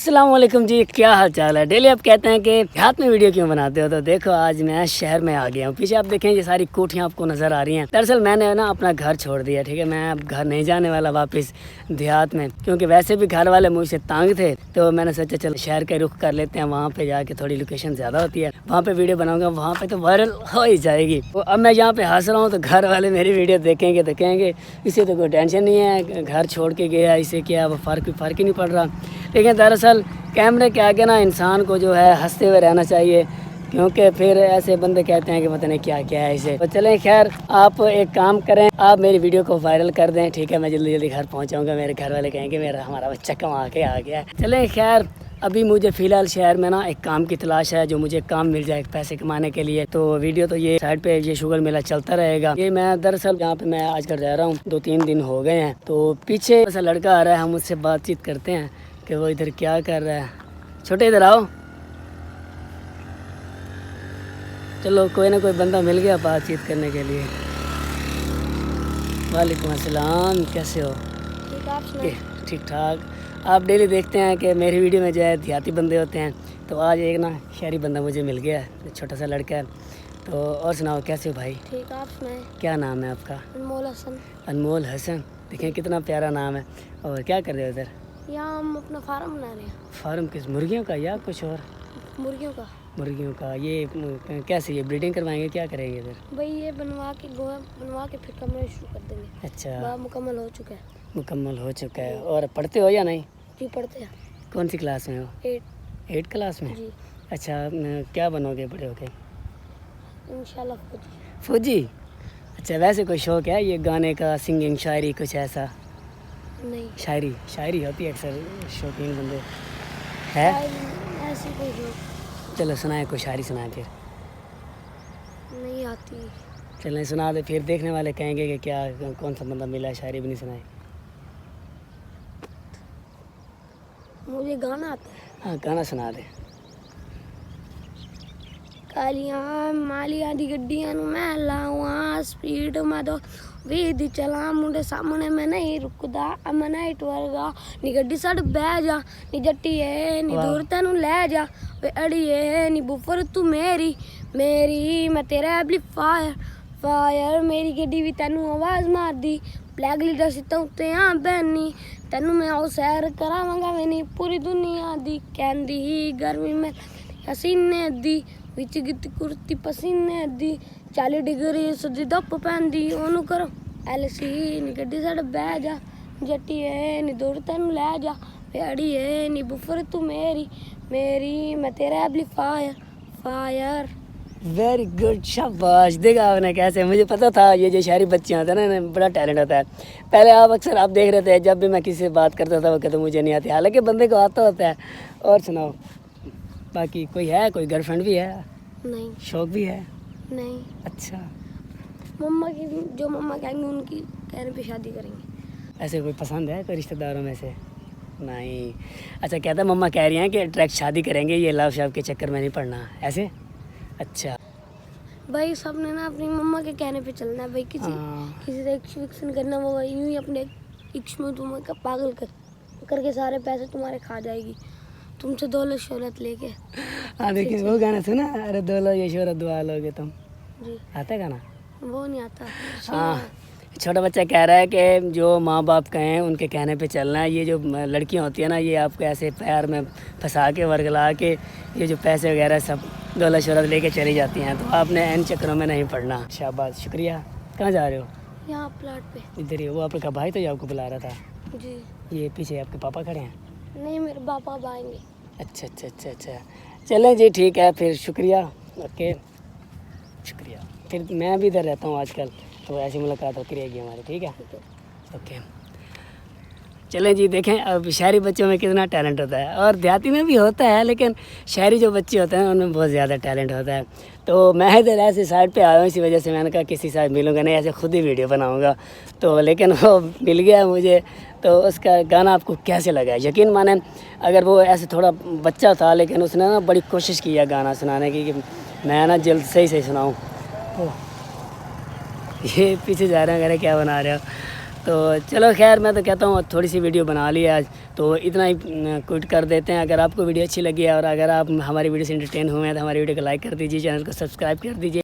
अस्सलाम वालेकुम जी, क्या हाल चाल है। डेली आप कहते हैं कि हाथ में वीडियो क्यों बनाते हो, तो देखो आज मैं शहर में आ गया हूँ। पीछे आप देखें ये सारी कोठियाँ आपको नज़र आ रही हैं। दरअसल मैंने ना अपना घर छोड़ दिया, ठीक है। मैं अब घर नहीं जाने वाला वापस देहात में, क्योंकि वैसे भी घर वाले मुझसे तंग थे। तो मैंने सोचा चलो शहर का रुख कर लेते हैं, वहाँ पे जाके थोड़ी लोकेशन ज़्यादा होती है, वहाँ पे वीडियो बनाऊँगा, वहाँ पे तो वायरल हो ही जाएगी। तो अब मैं यहाँ पे हंस रहा हूँ तो घर वाले मेरी वीडियो देखेंगे तो कहेंगे इसे तो कोई टेंशन नहीं है, घर छोड़ के गया, इसे क्या वो फ़र्क ही नहीं पड़ रहा। लेकिन दरअसल कैमरे के आगे ना इंसान को जो है हंसते हुए रहना चाहिए, क्योंकि फिर ऐसे बंदे कहते हैं कि पता नहीं क्या क्या है इसे। तो चलें, खैर आप एक काम करें, आप मेरी वीडियो को वायरल कर दें, ठीक है। मैं जल्दी जल्दी घर पहुंचाऊंगा, मेरे घर वाले कहेंगे हमारा बच्चा कमा के आ गया है। चलें, खैर अभी मुझे फ़िलहाल शहर में ना एक काम की तलाश है, जो मुझे काम मिल जाए पैसे कमाने के लिए। तो वीडियो तो ये साइड पे ये शुगर मेला चलता रहेगा। ये मैं दरअसल यहाँ पे मैं आजकल रह रहा हूँ, 2-3 दिन हो गए हैं। तो पीछे ऐसा लड़का आ रहा है, हम उससे बातचीत करते हैं कि वो इधर क्या कर रहा है। छोटे इधर आओ। चलो कोई ना कोई बंदा मिल गया बातचीत करने के लिए। वालेकुम अस्सलाम, कैसे हो? ठीक ठाक। आप डेली देखते हैं कि मेरी वीडियो में जो है देहाती बंदे होते हैं, तो आज एक ना शहरी बंदा मुझे मिल गया है, छोटा सा लड़का है। तो और सुनाओ, कैसे हो भाई? ठीक, आप सुनाएं। क्या नाम है आपका? अनमोल हसन। अनमोल हसन, देखें कितना प्यारा नाम है। और क्या कर रहे हो इधर? यहाँ हम अपना फार्म बना रहे हैं। फार्म किस, मुर्गियों का या कुछ और? मुर्गियों का। मुर्गियों का। ये कैसे, ये ब्रीडिंग करवाएंगे, क्या करेंगे इधर? भाई ये बनवा के फिर कमरे शुरू कर देंगे। अच्छा, मुकम्मल हो चुका है। मुकम्मल हो चुका है। और पढ़ते हो या नहीं? जी पढ़ते हैं। कौन सी क्लास में हो? 8 क्लास में? जी अच्छा, क्या बनोगे बड़े होके? इंशाल्लाह फौजी। फौजी? अच्छा, वैसे कोई शौक है ये गाने का, सिंगिंग, शायरी, कुछ ऐसा? नहीं, शायरी होती है अक्सर, शौकीन बंदे है। ऐसी कोई शौक चलो सुनाए, कोई शायरी सुनाए फिर। नहीं आती। चलें सुना दे, फिर देखने वाले कहेंगे कि क्या कौन सा बंदा मिला, शायरी भी नहीं सुनाई। मुझे गाना आता है। हाँ, गाना सुना दे। कालियां मालियां दी गड्डियां नूं मैं लावां स्पीड में दो वीध चला मुंडे सामने मैं नहीं रुकदा अमन नाइट वर्गा नी गड्डी सड़ बह जा नी जट्टीए नी दूर तेनू ले जा वे अड़िए नी बुफर तू मेरी मैं तेरा एम्पलीफायर फायर मेरी गड्डी भी तेनू आवाज मार दी ब्लैक लीडर सिता उत्ते आ बहनी तेनू मैं आओ सैर करावांगा वे नी पूरी दुनिया दी कहंदी गर्मी में हसीने दी विच गित कुर्ती पसीने दी 40 डिग्री सदी धुप पैंदी ओनू करो एलसी नी गड्डी साढ़े बह जा जट्टीए नी दूर तेनू ले जा अड़िए नी बुफर तू मेरी मैं तेरा एम्पलीफायर फायर। वेरी गुड, शाबाश। देखा आपने कैसे, मुझे पता था ये जो शहरी बच्चे होते हैं ना, इन्हें बड़ा टैलेंट होता है। पहले अक्सर आप देख रहे थे, जब भी मैं किसी से बात करता था वो कहते मुझे नहीं आती, हालांकि बंदे को आता होता है। और सुनाओ, बाकी कोई है, कोई गर्लफ्रेंड भी है? नहीं। शौक भी है? नहीं। अच्छा, मम्मा की, जो मम्मा कहेंगे उनकी कहने पे शादी करेंगे। ऐसे कोई पसंद है कोई रिश्तेदारों में से? नहीं। अच्छा, कहता मम्मा कह रही हैं कि डायरेक्ट शादी करेंगे, ये लव शव के चक्कर में नहीं पड़ना, ऐसे? अच्छा भाई सबने ना अपनी मम्मा के कहने पे चलना है भाई, किसी से इक्ष करना, वो यूं ही अपने इक्ष में तुम्हें पागल करके सारे पैसे तुम्हारे खा जाएगी, तुमसे दौलत शोहरत लेके। हाँ, देखिए वो गाना सुना, अरे दौलत ये शोहरत दुआ लोगे तुम। जी आता है गाना? वो नहीं आता। हाँ, छोटा बच्चा कह रहा है कि जो माँ बाप कहें उनके कहने पे चलना है। ये जो लड़कियाँ होती हैं ना, ये आपको ऐसे प्यार में फंसा के वर्गला के ये जो पैसे वगैरह सब दौलत शोहरत लेके चली जाती हैं, तो आपने इन चक्करों में नहीं पड़ना। शाबाश, शुक्रिया। कहाँ जा रहे हो? यहाँ प्लाट पे। इधर ही। वो आपका भाई तो ये आपको बुला रहा था? जी। ये पीछे आपके पापा खड़े हैं? नहीं, मेरे पापा अब आएंगे। अच्छा अच्छा अच्छा अच्छा, चलें जी, ठीक है फिर, शुक्रिया। ओके, शुक्रिया। फिर मैं भी इधर रहता हूँ आजकल, तो ऐसी मुलाकात होती रहेगी हमारी, ठीक है? ओके, चलें जी। देखें अब शहरी बच्चों में कितना टैलेंट होता है, और देहाती में भी होता है, लेकिन शहरी जो बच्चे होते हैं उनमें बहुत ज़्यादा टैलेंट होता है। तो मैं इधर ऐसे साइड पे आया हूँ, इसी वजह से मैंने कहा किसी साथ मिलूँगा नहीं, ऐसे खुद ही वीडियो बनाऊँगा। तो लेकिन वो मिल गया मुझे। तो उसका गाना आपको कैसे लगा? यकीन माने, अगर वो ऐसे थोड़ा बच्चा था, लेकिन उसने ना बड़ी कोशिश की है गाना सुनाने की, कि मैं ना जल्द सही सुनाऊँ। ये पीछे जा रहे हैं, क्या बना रहे हो? तो चलो खैर, मैं तो कहता हूँ थोड़ी सी वीडियो बना ली आज, तो इतना ही क्विट कर देते हैं। अगर आपको वीडियो अच्छी लगी है और अगर आप हमारी वीडियो से इंटरटेन हुए हैं तो हमारी वीडियो को लाइक कर दीजिए, चैनल को सब्सक्राइब कर दीजिए।